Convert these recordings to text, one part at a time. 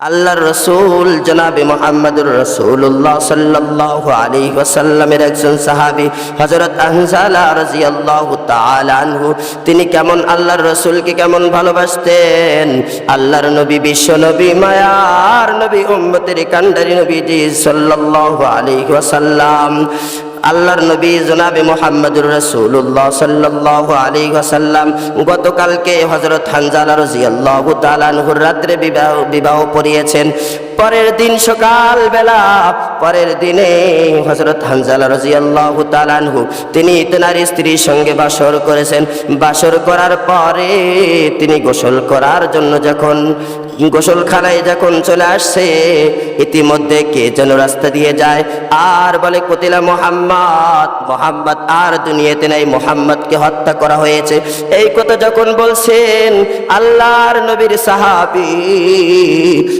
আল্লাহর রাসূল জনাবে মুহাম্মদুর রাসূলুল্লাহ সাল্লাল্লাহু আলাইহি ওয়াসাল্লামের একজন সাহাবী হযরত হানজালা রাদিয়াল্লাহু তাআলা আনহু, তিনি কেমন আল্লাহর রাসূলকে কেমন ভালোবাসতেন। আল্লাহর নবী, বিশ্ব নবী, মায়ার নবী, উম্মতের কান্ডারি নবীজি সাল্লাল্লাহু আলাইহি ওয়াসাল্লাম, আল্লাহর নবী জনাবে মুহাম্মদুর রাসূলুল্লাহ সাল্লাল্লাহু আলাইহি ওয়াসাল্লাম গতকালকে হযরত হানজালা রাদিয়াল্লাহু তাআলা আনহুর রাত্রে বিবাহ পড়িয়েছেন। পরের দিন সকাল বেলা, পরের দিনে হযরত হানজালা রাদিয়াল্লাহু তাআলা আনহু তিনি তেনার স্ত্রীর সঙ্গে বাসর করেছেন। বাসর করার পরে তিনি গোসল করার জন্য যখন গোসলখানায় যখন চলে আসছে, ইতিমধ্যে কে যেন রাস্তা দিয়ে যায় আর বলে, কতিলা মুহাম্মদ, মুহাম্মদ আর দুনিয়াতে নাই, মুহাম্মদকে হত্যা করা হয়েছে। এই কথা যখন বলছেন আল্লাহর নবীর সাহাবী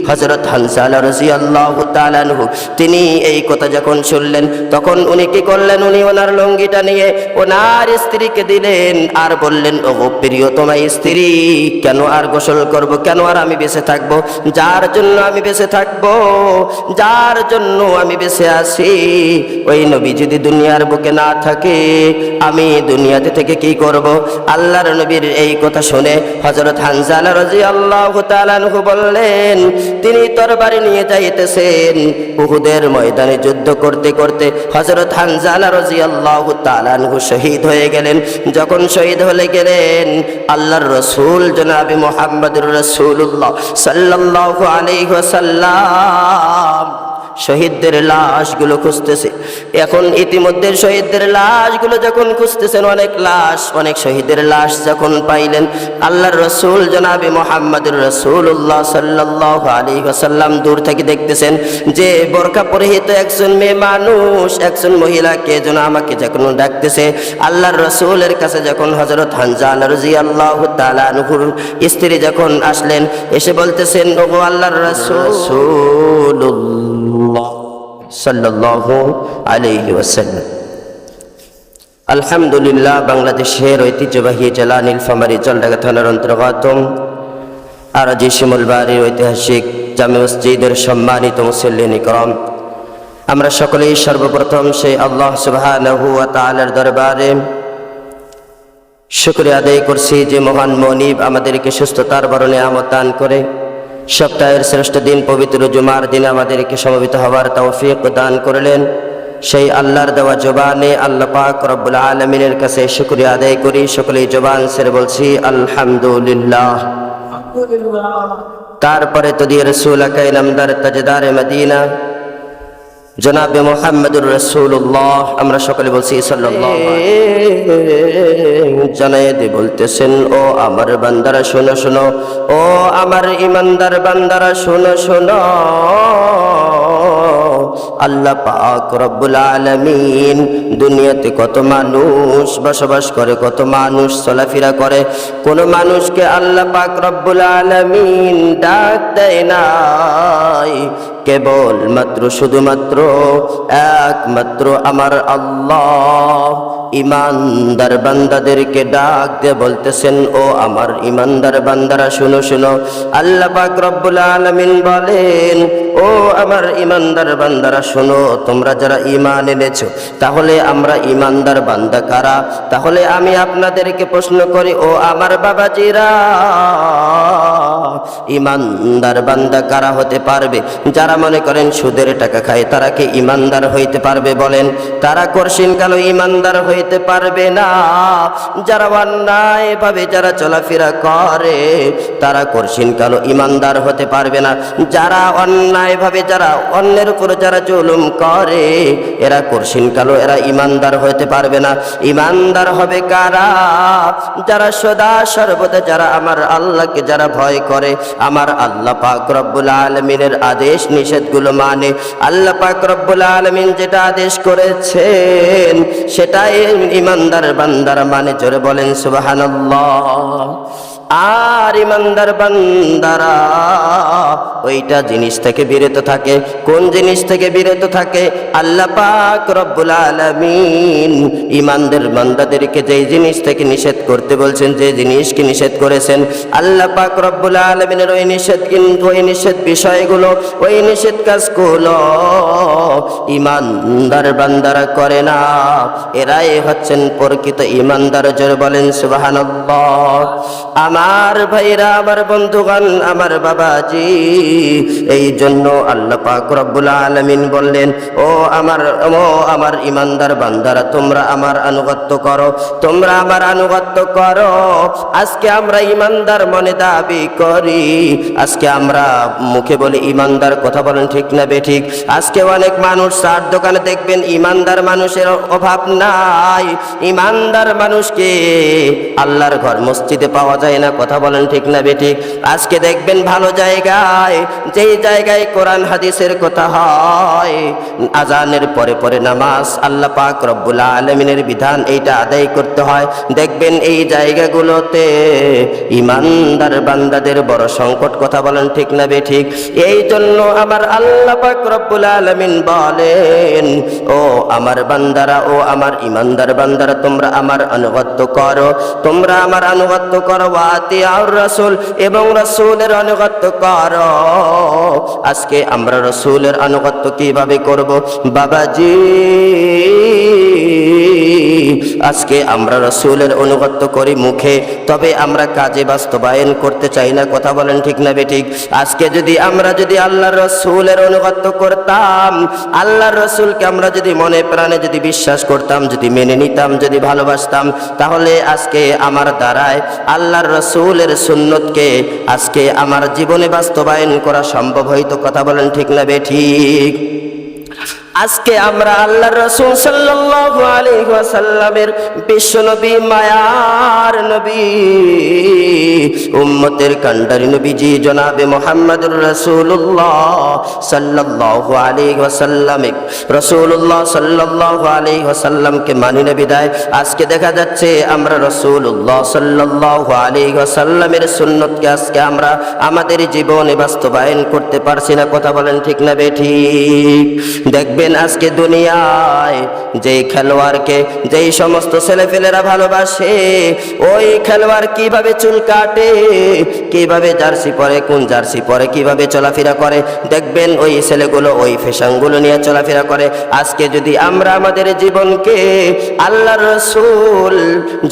হযরত হানজালা রাদিয়াল্লাহু তাআলা আনহু, তিনি এই কথা যখন শুনলেন, তখন উনি কি করলেন, উনি ওনার লুঙ্গিটা নিয়ে ওনার স্ত্রীকে দিলেন আর বললেন, ওগো প্রিয়তমা স্ত্রী, কেন আর গোসল করব, কেন আর আমি বেঁচে থাকবো? যার জন্য আমি বেঁচে থাকবো, যার জন্য আমি বেঁচে আছি, ওই নবী যদি দুনিয়ার বুকে না থাকে, আমি দুনিয়াতে থেকে কি করব? আল্লাহর নবীর এই কথা শুনে হযরত হানজালা রাদিয়াল্লাহু তাআলা আনহু বললেন, তিনি তরবারি নিয়ে যাইতেছেন। উহুদের ময়দানে যুদ্ধ করতে করতে হযরত হানজালা রাদিয়াল্লাহু তাআলা আনহু শহীদ হয়ে গেলেন। যখন শহীদ হয়ে গেলেন, আল্লাহর রাসূল জনাবে মুহাম্মদুর রাসূলুল্লাহ সাল্লাল্লাহু আলাইহি ওয়াসাল্লাম শহীদদের লাশগুলো খুঁজতেছে। এখন ইতিমধ্যে শহীদদের লাশগুলো যখন খুঁজতেছেন, অনেক শহীদের লাশ যখন পাইলেন, আল্লাহর রাসূল জনাবে মুহাম্মদুর রাসূলুল্লাহ সাল্লাল্লাহু আলাইহি ওয়াসাল্লাম দূর থেকে দেখতেছেন যে বোরকা পরিহিত একজন মেয়ে মানুষ, একজন মহিলা কে যেন আমাকে যখন ডাকতেছে। আল্লাহর রাসূলের কাছে যখন হযরত হানজালা রাদিয়াল্লাহু তাআলা আনহুর স্ত্রী যখন আসলেন, এসে বলতেছেন, ওগো আল্লাহর রাসূলুল্লাহ সাল্লাল্লাহু আলাইহি ওয়াসাল্লাম। আলহামদুলিল্লাহ, বাংলাদেশের ঐতিহ্যবাহী জেলা নীলফামারী জলঢাকা থানার অন্তর্গত আরজি শিমুলবাড়ির ঐতিহাসিক জামে মসজিদের সম্মানিত মুসল্লিন ইকরাম, আমরা সকলেই সর্বপ্রথম সেই আল্লাহ সুবহানাহু ওয়া তাআলার দরবারে শুকরিয়া আদায় করছি যে মহান মনিব আমাদেরকে সুস্থতার বড় নিয়ামত দান করে সপ্তাহের শ্রেষ্ঠ দিন পবিত্র জুমার দিনে আমাদেরকে সমবেত হওয়ার তৌফিক দান করলেন। সেই আল্লাহর দেওয়া জবানে আল্লাহ পাক রব্বুল আলামিনের কাছে শুকরিয়া আদায় করি। সকলেই জবান ছেড়ে বলছি আলহামদুলিল্লাহ। তারপরে তো দিয়ে রাসূল আকাই নামদার তাজদার মদিনা জনাবে মুহাম্মদুর রাসূলুল্লাহ, আমরা সকলে বলছি সাল্লাল্লাহু আলাইহি জানায়ে বলতেছেন, ও আমার বান্দারা শোনো শোনো, ও আমার ইমানদার বান্দারা শোনো শোনো, আল্লাহ পাক রব্বুল আলামিন দুনিয়াতে কত মানুষ বসবাস করে, কত মানুষ চলাফেরা করে, কোন মানুষকে আল্লাহ পাক রব্বুল আলামিন ডাক দেয় নাই, কেবল মাত্র শুধুমাত্র একমাত্র আমার আল্লাহ ইমানদার বান্দাদেরকে ডাক দিয়ে বলতেছেন, ও আমার ইমানদার বান্দারা শুনো শুনো। আল্লাহ পাক রব্বুল আলামিন বলেন, ও আমার ইমানদার বান্দারা শোনো, তোমরা যারা ঈমান এনেছো, তাহলে আমরা ইমানদার বান্দা কারা? তাহলে আমি আপনাদেরকে প্রশ্ন করি, ও আমার বাবাজিরা, ইমানদার বান্দা কারা হতে পারবে? যারা মনে করেন সুদের টাকা খায়, তারা কি ইমানদার হইতে পারবে? বলেন, তারা কর্ষিন কালো ইমানদার হইতে পারবে না। যারা অন্যায় ভাবে যারা চলাফেরা করে, তারা কর্ষিন কালো ইমানদার হতে পারবে না। যারা অন্যায় ভাবে যারা অন্যের উপর যারা জুলুম করে, এরা কর্ষিন কালো, এরা ইমানদার হইতে পারবে না। ইমানদার হবে কারা? যারা সদা সর্বদা যারা আমার আল্লাহকে যারা ভয় করে, আমার আল্লাহ পাক রব্বুল আলামিনের আদেশ নিষেধগুলো মানে, আল্লাহ পাক রব্বুল আলামিন যেটা আদেশ করেছেন সেটাই ইমানদার বান্দারা মানে। জোরে বলেন সুবহানাল্লাহ। আর ইমানদার বান্দারা ওইটা জিনিস থেকে বিরত থাকে। কোন জিনিস থেকে বিরত থাকে? আল্লাহ পাক রব্বুল আলামিন ইমানদার বান্দাদেরকে যেই জিনিস থেকে নিষেধ করতে বলছেন, যে জিনিসকে নিষেধ করেছেন আল্লাহ পাক রব্বুল আলামিনের ওই নিষেধ বিষয়গুলো, ওই নিষেধ কাজগুলো ইমানদার বান্দারা করে না। এরাই হচ্ছেন প্রকৃত ইমানদার। জোরে বলেন সুবহানাল্লাহ। আমার ভাইরা, আমার বন্ধুগণ, আমার বাবাজি, এই জন্য আল্লাহ পাক রব্বুল আলামিন বললেন, ও আমার ইমানদার বান্দারা, তোমরা আমার আনুগত্য করো, তোমরা আমার আনুগত্য করো। আজকে আমরা ইমানদার মনে দাবি করি, আজকে আমরা মুখে বলি ইমানদার, কথা বলেন ঠিক না বেঠিক? আজকে অনেক মানুষ চার দোকানে দেখবেন ইমানদার মানুষের অভাব নাই। ইমানদার মানুষকে আল্লাহর ঘর মসজিদে পাওয়া যায় না, কথা বলেন ঠিক না বেঠিক? আজকে দেখবেন ভালো জায়গায়, যেই জায়গায় কোরআন হাদিসের কথা হয়, আজানের পরে পরে নামাজ, আল্লাহ পাক রব্বুল আলামিনের বিধান এইটা আদায় করতে হয়, দেখবেন এই জায়গাগুলোতে ইমানদার বান্দাদের বড় সংকট, কথা বলেন ঠিক না বেঠিক? এই জন্য আমার আল্লাহ পাক রব্বুল আলামিন বলেন, ও আমার বান্দারা, ও আমার ইমানদার বান্দারা, তোমরা আমার আনুগত্য করো, তোমরা আমার আনুগত্য করো। ওয়াতিউর রাসূল, এবং রাসূলের আনুগত্য করো। আজকে আমরা রাসূলের আনুগত্য কিভাবে করব বাবাজি? আজকে আমরা রাসূলের আনুগত্য করি মুখে, তবে আমরা কাজে বাস্তবায়ন করতে চাই না, কথা বলেন ঠিক না বেঠিক? আজকে যদি আমরা আল্লাহর রাসূলের আনুগত্য করতাম, আল্লাহর রাসূলকে আমরা যদি মনে প্রাণে যদি বিশ্বাস করতাম, যদি মেনে নিতাম, যদি ভালোবাসতাম, তাহলে আজকে আমার দ্বারায় আল্লাহর রাসূলের সুন্নতকে আজকে আমার জীবনে বাস্তবায়ন করা সম্ভব হইতো, কথা বলেন ঠিক না বেঠিক? আজকে আমরা আল্লাহর রাসূল সাল্লাল্লাহু আলাইহি ওয়াসাল্লামের বিশ্ব নবী, মায়ার নবী, উম্মতের কান্ডারি নবীজি জনাবে মুহাম্মদুর রাসূলুল্লাহ সাল্লাল্লাহু আলাইহি ওয়াসাল্লামকে মানি না বিদায় আজকে দেখা যাচ্ছে আমরা রাসূলুল্লাহ সাল্লাল্লাহু আলাইহি ওয়াসাল্লামের সুন্নতকে আজকে আমরা আমাদের জীবনে বাস্তবায়ন করতে পারছি না, কথা বলেন ঠিক না বেঠিক? দেখবেন আজকে দুনিয়ায় যেই খেলোয়াড়কে যেই সমস্ত ছেলেপেলেরা ভালোবাসে, ওই খেলোয়াড় কিভাবে চুল কাটে, কিভাবে জার্সি পরে, কোন জার্সি পরে, কিভাবে চলাফেরা করে, দেখবেন ওই ছেলেগুলো ওই ফ্যাশনগুলো নিয়ে চলাফেরা করে। আজকে যদি আমরা আমাদের জীবনকে আল্লাহর রাসূল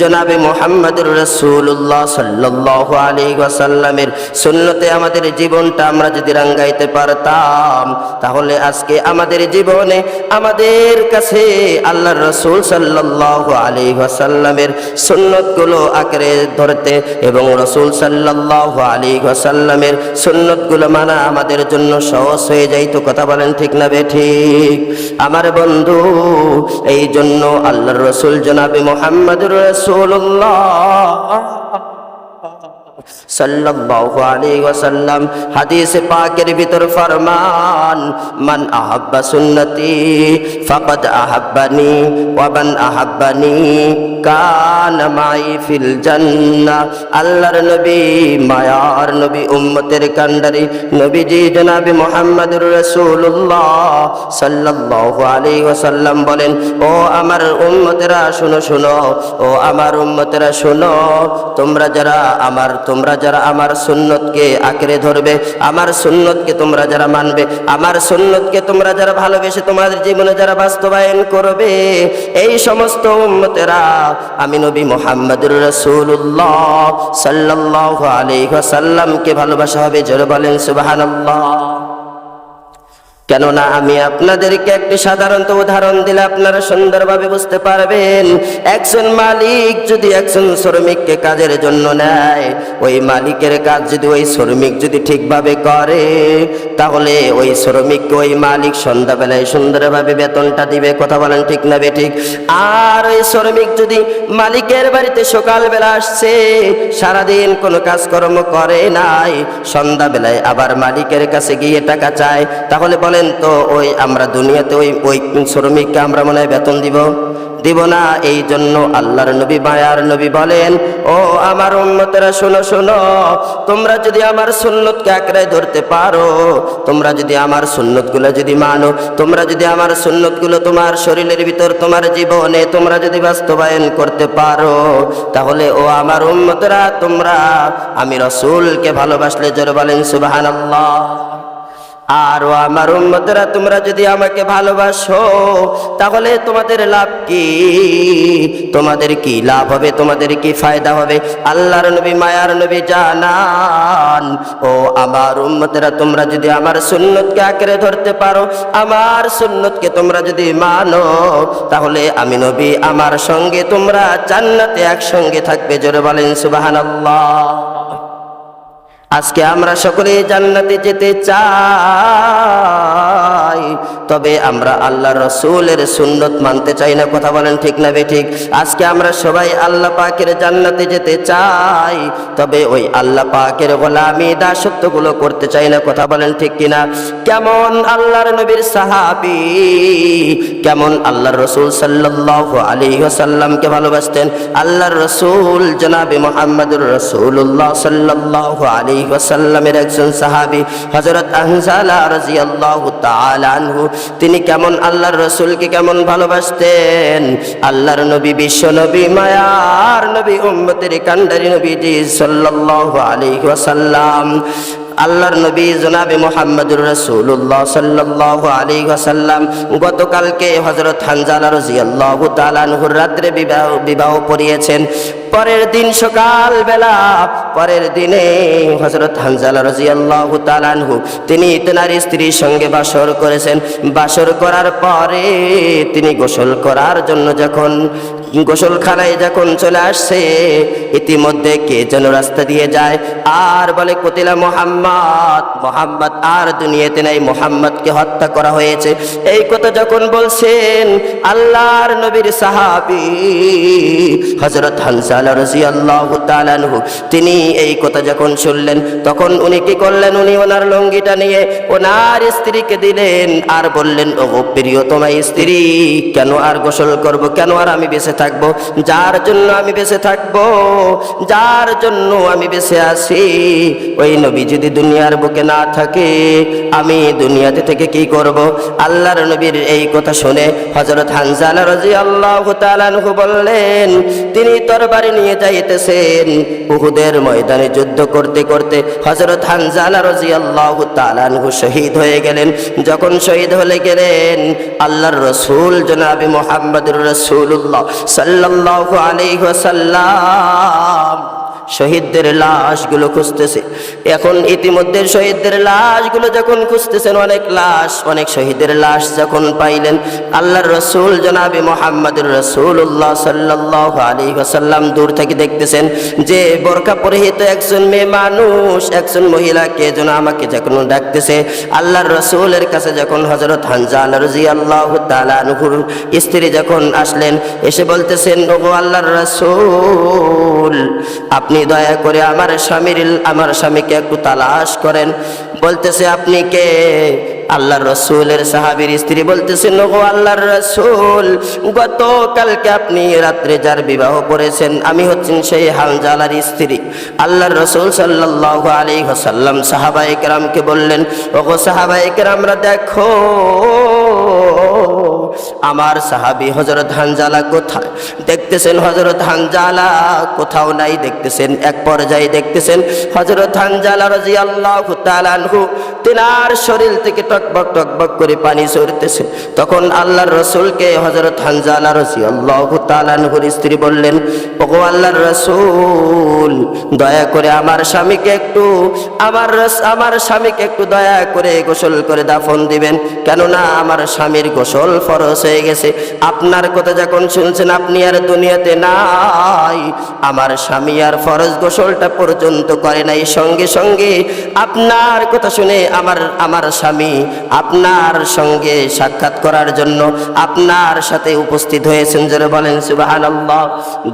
জনাবে মুহাম্মদুর রাসূলুল্লাহ সাল্লাল্লাহু আলাইহি ওয়াসাল্লামের সুন্নতে আমাদের জীবনটা আমরা যদি রাঙ্গাইতে পারতাম, তাহলে আজকে আমাদের জীবনে আমাদের কাছে আল্লাহর রাসূল সাল্লাল্লাহু আলাইহি ওয়াসাল্লামের সুন্নতগুলো আঁকড়ে ধরতে এবং রাসূল সাল্লাল্লাহু আলাইহি ওয়াসাল্লামের সুন্নতগুলো মানা আমাদের জন্য সহজ হয়ে যাইতো, কথা বলেন ঠিক না বেঠিক? আমার বন্ধু, এই জন্য আল্লাহর রাসূল জনাবে মুহাম্মদুর রাসূলুল্লাহ সাল্লাল্লাহু আলাইহি ওয়াসাল্লাম হাদিসে পাকের ভিতর ফরমান, মান আহাব্বা সুন্নতি ফাকাদ আহাব্বানি ওয়া মান আহাব্বানি কানা মাই ফিল জান্নাহ। আল্লাহর নবী, মায়ার নবী, উম্মতের কান্ডারি নবীজি জনাবে মুহাম্মদুর রাসূলুল্লাহ সাল্লাল্লাহু আলাইহি ওয়াসাল্লাম বলেন, ও আমার উম্মতেরা শুনো শুনো, ও আমার উম্মতেরা শুনো, তোমরা যারা আমার সুন্নতকে আঁকড়ে ধরবে, আমার সুন্নতকে তোমরা যারা মানবে, আমার সুন্নতকে তোমরা যারা ভালোবেসে তোমাদের জীবনে যারা বাস্তবায়ন করবে, এই সমস্ত উম্মতেরা আমি নবী মুহাম্মদুর রাসূলুল্লাহ সাল্লাল্লাহু আলাইহি ওয়াসাল্লামকে ভালোবাসা হবে। জোরে বলেন সুবহানাল্লাহ। কেননা আমি আপনাদেরকে একটি সাধারণ উদাহরণ দিলে আপনারা সুন্দরভাবে বুঝতে পারবেন। একজন মালিক যদি একজন শ্রমিককে কাজের জন্য নেয়, ওই মালিকের কাজ যদি ওই শ্রমিক যদি ঠিকভাবে করে, তাহলে ওই শ্রমিককে ওই মালিক সন্ধ্যাবেলায় সুন্দরভাবে বেতনটা দিবে, কথা বলেন ঠিক না বেঠিক? আর ওই শ্রমিক যদি মালিকের বাড়িতে সকালবেলা আসছে, সারাদিন কোনো কাজকর্ম করে নাই, সন্ধ্যাবেলায় আবার মালিকের কাছে গিয়ে টাকা চায়, তাহলে বলেন বলেন তো ওই আমরা দুনিয়াতে ওই শ্রমিককে আমরা মনে হয় বেতন দিব না। এই জন্য আল্লাহর নবী মায়ার নবী বলেন, ও আমার উম্মতেরা শোনো শোনো, তোমরা যদি আমার সুন্নতকে আঁকড়ে ধরতে পারো, তোমরা যদি আমার সুন্নতগুলো যদি মানো, তোমরা যদি আমার সুন্নতগুলো তোমার শরীরের ভিতর তোমার জীবনে তোমরা যদি বাস্তবায়ন করতে পারো, তাহলে ও আমার উম্মতেরা তোমরা আমি রাসূলকে ভালোবাসলে জোরে বলেন সুবহানাল্লাহ। আর ও আমার উম্মতেরা তোমরা যদি আমাকে ভালোবাসো, তাহলে তোমাদের লাভ কি? তোমাদের কি লাভ হবে? তোমাদের কি ফায়দা হবে? আল্লাহর নবী মায়ার নবী জানান, ও আমার উম্মতেরা তোমরা যদি আমার সুন্নতকে আঁকড়ে ধরতে পারো, আমার সুন্নতকে তোমরা যদি মানো, তাহলে আমি নবী আমার সঙ্গে তোমরা জান্নাতে একসঙ্গে থাকবে জোরে বলেন সুবহানাল্লাহ। আজকে আমরা সকলে জান্নাতে যেতে চাই, তবে আমরা আল্লাহর রাসূলের সুন্নত মানতে চাই না। কথা বলেন ঠিক না বেঠিক? আজকে আমরা সবাই আল্লাহ পাকের জান্নাতে যেতে চাই, তবে ওই আল্লাহ পাকের গোলামি দাসত্বগুলো করতে চাই না। কথা বলেন ঠিক কিনা? কেমন আল্লাহর নবীর সাহাবী, কেমন আল্লাহর রাসূল সাল্লাল্লাহু আলাইহি ওয়াসাল্লামকে ভালোবাসতেন। আল্লাহর রাসূল জনাবে মুহাম্মদুর রাসূলুল্লাহ সাল্লাল্লাহু আলাইহি ওয়াসাল্লামের একজন সাহাবী হযরত আনজালা রাদিয়াল্লাহু তাআলা আনহু, তিনি কেমন আল্লাহর রাসূলকে কেমন ভালোবাসতেন। আল্লাহর নবী বিশ্ব নবী মায়ার নবী উম্মতের কান্ডারি নবীজি সাল্লাল্লাহু আলাইহি ওয়াসাল্লাম, আল্লাহর নবী জনাবে মুহাম্মদুর রাসূলুল্লাহ সাল্লাল্লাহু আলাইহি ওয়াসাল্লাম গতকালকে হযরত হানজালা রাদিয়াল্লাহু তাআলা আনহুর রাত্রে বিবাহ পড়িয়েছেন। পরের দিন সকাল বেলা, পরের দিনে হযরত হানজালা রাদিয়াল্লাহু তাআলা আনহু তিনি তেনার স্ত্রীর সঙ্গে বাসর করেছেন। বাসর করার পরে তিনি গোসল করার জন্য যখন গোসলখানায় যখন চলে আসছে, ইতিমধ্যে কে যেন রাস্তা দিয়ে যায় আর বলে, কতিলা মুহাম্মদ, মুহাম্মদ আর দুনিয়াতে নাই, মুহাম্মদকে হত্যা করা হয়েছে। এই কথা যখন বলছেন আল্লাহর নবীর সাহাবী হযরত হানজালা রাদিয়াল্লাহু তাআলা আনহু, তিনি এই কথা যখন শুনলেন, তখন উনি কি করলেন, উনি ওনার লুঙ্গিটা নিয়ে ওনার স্ত্রীকে দিলেন আর বললেন, ও প্রিয়তমা স্ত্রী, কেন আর গোসল করব, কেন আর আমি বেঁচে থাকবো? যার জন্য আমি বেঁচে থাকবো, যার জন্য আমি বেঁচে আছি, ওই নবী যদি দুনিয়ার বুকে না থাকে, আমি দুনিয়াতে থেকে কি করব? আল্লাহর নবীর এই কথা শুনে হযরত হানজালা রাদিয়াল্লাহু তাআলা আনহু বললেন, তিনি তরবারি নিয়ে যাইতেছেন। উহুদের ময়দানে যুদ্ধ করতে করতে হযরত হানজালা রাদিয়াল্লাহু তাআলা আনহু শহীদ হয়ে গেলেন। যখন শহীদ হয়ে গেলেন, আল্লাহর রাসূল জনাবে মুহাম্মদুর রাসূলুল্লাহ সাল্লাল্লাহু আলাইহি ওয়াসাল্লাম শহীদদের লাশগুলো খুঁজতেছে। এখন ইতিমধ্যে শহীদদের লাশগুলো যখন খুঁজতেছেন, অনেক শহীদের লাশ যখন পাইলেন, আল্লাহর রাসূল জনাবে মুহাম্মদুর রাসূলুল্লাহ সাল্লাল্লাহু আলাইহি ওয়াসাল্লাম দূর থেকে দেখতেছেন যে বোরকা পরিহিত একজন মেয়ে মানুষ, একজন মহিলা কে যেন আমাকে যখন ডাকতেছে। আল্লাহর রাসূলের কাছে যখন হযরত হানজালা রাদিয়াল্লাহু তাআলা আনহুর স্ত্রী যখন আসলেন, এসে বলতেছেন, ওগো আল্লাহর রাসূল, আপনি দয়া করে আমার স্বামীকে একটু তালাশ করেন। বলতেছে, আপনি কে? আল্লাহর রাসূলের সাহাবীর স্ত্রী বলতেছেন, ওগো আল্লাহর রাসূল, গতকালকে আপনি রাত্রে যার বিবাহ করেছেন, আমি হচ্ছেন সেই হানজালার স্ত্রী। আল্লাহর রাসূল সাল্লাল্লাহু আলাইহি ওয়াসাল্লাম সাহাবায়ে কেরামকে বললেন, ওগো সাহাবায়ে কেরামরা, দেখো আমার সাহাবী হযরত হানজালা কোথায়? দেখতেছেন হযরত হানজালা কোথাও নাই। দেখতেছেন এক পর্যায়ে দেখতেছেন হযরত হানজালা রাদিয়াল্লাহু তাআলা আনহু, তিনার শরীর থেকে টকবক টকবক করে পানি ঝরতেছে। তখন আল্লাহর রাসূলকে হযরত হানজালা রাদিয়াল্লাহু তাআলা আনহুর স্ত্রী বললেন, ওগো আল্লাহর রাসূল, দয়া করে আমার স্বামীকে একটু দয়া করে গোসল করে দাফন দিবেন, কেননা আমার স্বামীর গোসল ফরজ হয়ে গেছে, আপনার কথা যখন শুনছেন আপনি আর দুনিয়াতে নাই, আমার স্বামী আর ফরজ গোসলটা পর্যন্ত করে নাই, সঙ্গে সঙ্গে আপনার কথা শুনে আমার স্বামী আপনার সঙ্গে সাক্ষাৎ করার জন্য আপনার সাথে উপস্থিত হয়েছেন। যারা বলেন সুবহানাল্লাহ।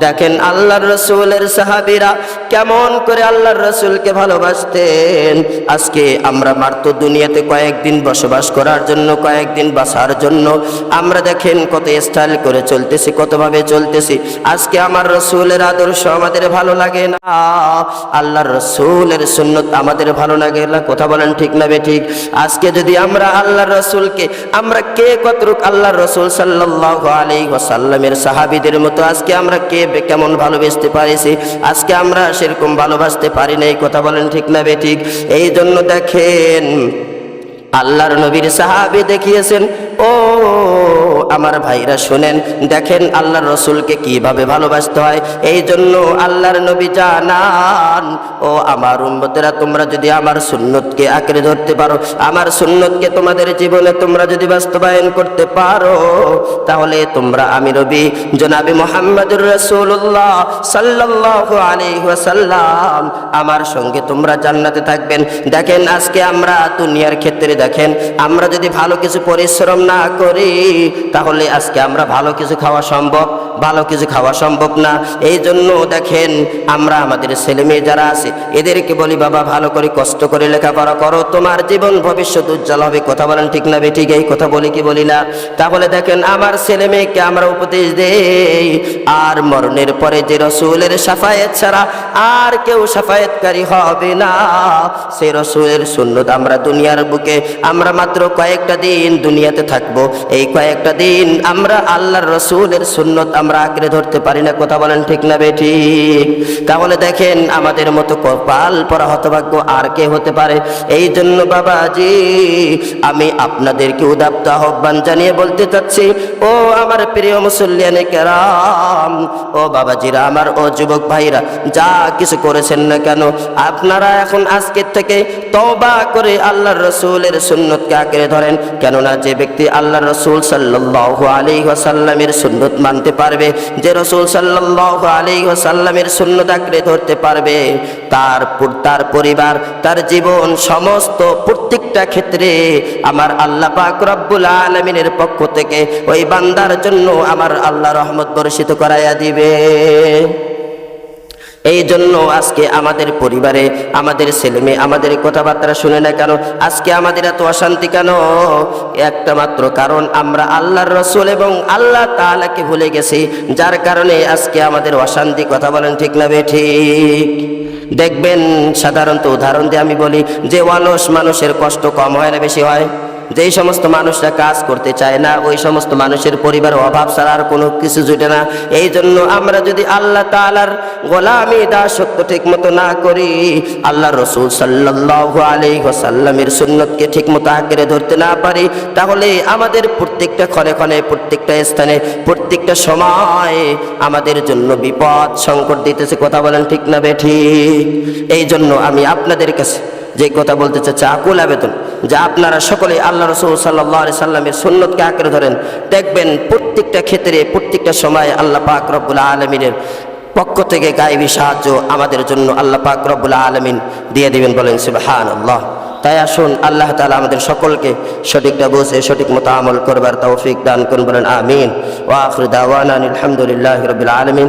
দেখেন আল্লাহর রাসূলের সাহাবীরা কেমন করে আল্লাহর রাসূলকে ভালোবাসতেন। আজকে আমরা মাত্র দুনিয়াতে কয়েকদিন বসবাস করার জন্য, কয়েকদিন বাঁচার জন্য আমরা দেখেন কত স্টাইল করে চলতেছি, কতভাবে চলতেছি। আজকে আমার রাসূলের আদর্শ আমাদের ভালো লাগে না, আল্লাহর রাসূলের সুন্নাত আমাদের ভালো লাগে না। কথা বলেন ঠিক না বেঠিক? আজকে যদি আমরা আল্লাহর রাসূলকে, আমরা কে কতটুক আল্লাহর রাসূল সাল্লাল্লাহু আলাইহি ওয়াসাল্লামের সাহাবীদের মতো আজকে আমরা কে কেমন ভালোবাসতে পারিছি, আজকে আমরা সেরকম ভালোবাসতে পারি না। এই কথা বলেন ঠিক না বেঠিক? এই জন্য দেখেন আল্লাহর নবীর সাহাবী দেখিয়েছেন। ও আমার ভাইরা শুনেন, দেখেন আল্লাহর রাসূলকে কিভাবে ভালোবাসতে হয়। এই জন্য আল্লাহর নবী জানান, ও আমার উম্মতেরা, তোমরা যদি আমার সুন্নতকে আঁকড়ে ধরতে পারো, আমার সুন্নতকে তোমাদের জীবনে তোমরা যদি বাস্তবায়ন করতে পারো, তাহলে তোমরা আমি নবী জনাবে মুহাম্মদুর রাসূলুল্লাহ সাল্লাল্লাহু আলাইহি ওয়াসাল্লাম আমার সঙ্গে তোমরা জান্নাতে থাকবেন। দেখেন আজকে আমরা দুনিয়ার ক্ষেত্রে দেখেন আমরা যদি ভালো কিছু পরিশ্রম না করি, তাহলে আজকে আমরা ভালো কিছু খাওয়া সম্ভব না। এই জন্য দেখেন আমরা আমাদের ছেলে মেয়ে যারা আছে এদেরকে বলি, বাবা ভালো করে কষ্ট করে লেখাপড়া করো, তোমার জীবন ভবিষ্যৎ উজ্জ্বল হবে। কথা বলেন ঠিক না বেঠিক? এই কথা বলি কি বলি না? তাহলে দেখেন আমার ছেলে মেয়েকে আমরা উপদেশ দেই, আর মরণের পরে যে রাসূলের শাফায়াত ছাড়া আর কেউ শাফায়াতকারী হবে না, সেই রাসূলের সুন্নাত আমরা দুনিয়ার বুকে আমরা মাত্র কয়েকটা দিন দুনিয়াতে থাকবো, এই কয়েকটা দিন আমরা আল্লাহর রাসূলের সুন্নাত আমরা আঁকড়ে ধরতে পারি না। কথা বলেন ঠিক না বেঠিক? তাহলে দেখেন আমাদের মতো কপাল পরা হতভাগ্য আর কে হতে পারে? এই জন্য বাবাজি আমি আপনাদেরকে উদাত্ত আহ্বান জানিয়ে বলতে চাচ্ছি, ও আমার প্রিয় মুসল্লিয়ানে কেরাম, ও বাবাজিরা আমার, ও যুবক ভাইরা, যা কিছু করেছেন না কেন আপনারা এখন আজকের থেকে তওবা করে আল্লাহর রাসূলের সুন্নতকে আঁকড়ে ধরেন। কেননা যে ব্যক্তি আল্লাহর রাসূল সাল্লাল্লাহু আলাইহি ওয়াসাল্লামের সুন্নত মানতে পারবে, যে রাসূল সাল্লাল্লাহু আলাইহি ওয়াসাল্লামের সুন্নত আঁকড়ে ধরতে পারবে, তার পরিবার, তার জীবন, সমস্ত প্রত্যেকটা ক্ষেত্রে আমার আল্লাহ পাক রব্বুল আলামিনের পক্ষ থেকে ওই বান্দার জন্য আমার আল্লাহ রহমত বর্ষিত করাইয়া দিবে। এই জন্য আজকে আমাদের পরিবারে আমাদের ছেলে মেয়ে আমাদের কথাবার্তা শুনে না কেন, আজকে আমাদের এত অশান্তি কেন? একটা মাত্র কারণ, আমরা আল্লাহর রাসূল এবং আল্লাহ তাআলাকে ভুলে গেছি, যার কারণে আজকে আমাদের অশান্তি। কথা বলেন ঠিক না বেঠিক? দেখবেন সাধারণত উদাহরণ দিয়ে আমি বলি যে অলস মানুষের কষ্ট কম হয় না বেশি হয়? যেই সমস্ত মানুষরা কাজ করতে চায় না, ওই সমস্ত মানুষের পরিবার অভাব ছাড়া আর কোনো কিছু জুটে না। এই জন্য আমরা যদি আল্লাহ তাআলার গোলামি দাসত্ব ঠিক মতো না করি, আল্লাহ রাসূল সাল্লাল্লাহু আলাইহি ওয়াসাল্লামের সুন্নতকে ঠিক মতো আঁকড়ে ধরতে না পারি, তাহলে আমাদের প্রত্যেকটা ক্ষণে ক্ষণে, প্রত্যেকটা স্থানে, প্রত্যেকটা সময় আমাদের জন্য বিপদ সংকট দিতেছে। কথা বলেন ঠিক না বেঠিক? এই জন্য আমি আপনাদের কাছে যে কথা বলতে চাচ্ছি, আকুল আবেদন যে আপনারা সকলে আল্লাহ রাসূল সাল্লাল্লাহু আলাইহি সাল্লামের সুন্নতকে আঁকড়ে ধরেন। দেখবেন প্রত্যেকটা ক্ষেত্রে, প্রত্যেকটা সময় আল্লাহ পাক রব্বুল আলামিনের পক্ষ থেকে গায়েবী সাহায্য আমাদের জন্য আল্লাহ পাক রব্বুল আলামিন দিয়ে দিবেন। বলেন সুবহানাল্লাহ। তাই আসুন আল্লাহ তাআলা আমাদের সকলকে সঠিকটা বুঝে সঠিক মতো আমল করবার তৌফিক দান করুন। বলেন আমিন। ওয়া আখিরু দাওয়ানা আলহামদুলিল্লাহি রাব্বিল আলামিন।